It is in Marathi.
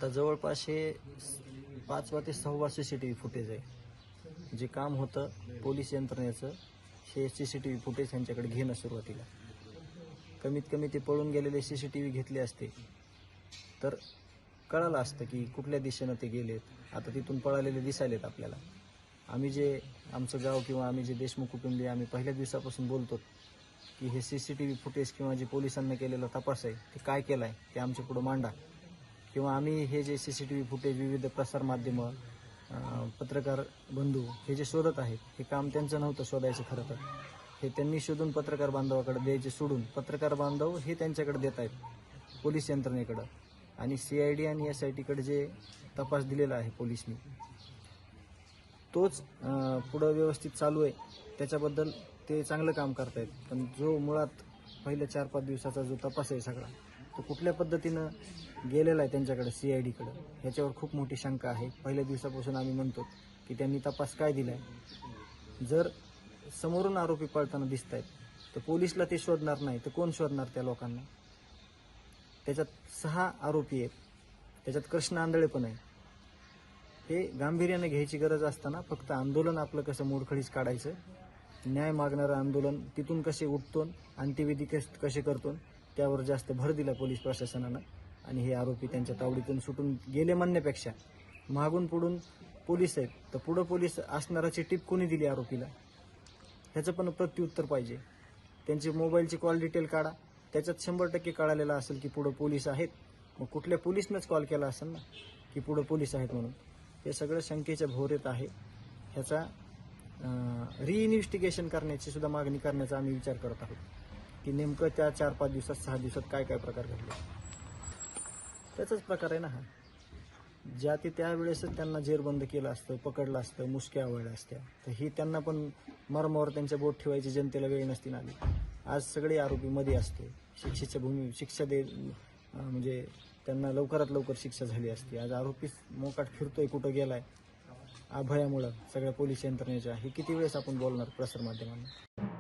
आता जवळपास हे 5वा ते 6वा CCTV फुटेज आहे. जे काम होतं पोलीस यंत्रणेचं हे CCTV फुटेज यांच्याकडे घेणं सुरुवातीला. कमीत कमी ते पळून गेलेले CCTV घेतले असते तर कळालं असतं की कुठल्या दिशेनं ते गेलेत. आता तिथून पळालेले दिसायलेत आपल्याला. आम्ही जे आमचं गाव किंवा आम्ही जे देशमुख कुटुंबीय आम्ही पहिल्या दिवसापासून बोलतो की हे CCTV फुटेज किंवा जे पोलिसांनी केलेला तपास आहे ते काय केलं आहे ते आमच्या पुढं मांडा, किंवा आम्ही हे जे CCTV फुटेज विविध प्रसारमाध्यमं पत्रकार बंधू हे जे शोधत आहेत हे काम त्यांचं नव्हतं शोधायचं. खरं तर हे त्यांनी शोधून पत्रकार बांधवाकडे द्यायचे सोडून पत्रकार बांधव हे त्यांच्याकडे देत आहेत पोलीस यंत्रणेकडं. आणि CID आणि SITकडे जे तपास दिलेला आहे पोलिसनी तोच पुढं व्यवस्थित चालू आहे. त्याच्याबद्दल ते चांगलं काम करतायत. पण जो मुळात पहिल्या 4-5 दिवसाचा जो तपास आहे सगळा तो कुठल्या पद्धतीनं गेलेला आहे त्यांच्याकडे CIDकडं ह्याच्यावर खूप मोठी शंका आहे. पहिल्या दिवसापासून आम्ही म्हणतो की त्यांनी तपास काय दिला आहे. जर समोरून आरोपी पळताना दिसत आहेत तर पोलिसला ते शोधणार नाही तर कोण शोधणार त्या लोकांना. त्याच्यात 6 आरोपी आहेत, त्याच्यात कृष्ण आंधळे पण आहे. हे गांभीर्याने घ्यायची गरज असताना फक्त आंदोलन आपलं कसं मोडखळीच काढायचं, न्याय मागणारं आंदोलन तिथून कसे उठतो, अंत्यविधी कसे करतो त्यावर जास्त भर दिला पोलीस प्रशासनानं. आणि हे आरोपी त्यांच्या तावडीतून सुटून गेले म्हणण्यापेक्षा मागून पुढून पोलीस आहेत तर पुढं पोलीस असणाराची टीप कोणी दिली आरोपीला ह्याचं पण प्रत्युत्तर पाहिजे. त्यांची मोबाईलची कॉल डिटेल काढा, त्याच्यात 100% कळालेलं असेल की पुढं पोलीस आहेत. मग कुठल्या पोलिसनंच कॉल केला असेल ना की पुढं पोलीस आहेत म्हणून. हे सगळं शंकेच्या भोवऱ्यात आहे. ह्याचा रिइन्व्हेस्टिगेशन करण्याची सुद्धा मागणी करण्याचा आम्ही विचार करत आहोत की नेमकं त्या 4-5 दिवसात 6 दिवसात काय काय प्रकार घडले. त्याचाच प्रकार आहे ना हा. ज्या ते त्यावेळेसच त्यांना जेरबंद केलं असतं, पकडलं असतं, मुसक्या आवळल्या असत्या तर ही त्यांना पण मर्मावर त्यांच्या बोट ठेवायची जनतेला वेळ नसती ना आली. आज सगळे आरोपी मध्ये असते. शिक्षा म्हणजे त्यांना लवकरात लवकर शिक्षा झाली असती. आज आरोपी मोकाट फिरतोय कुठं गेलाय अभयामुळं सगळ्या पोलीस यंत्रणेच्या. हे किती वेळेस आपण बोलणार प्रसारमाध्यमांना.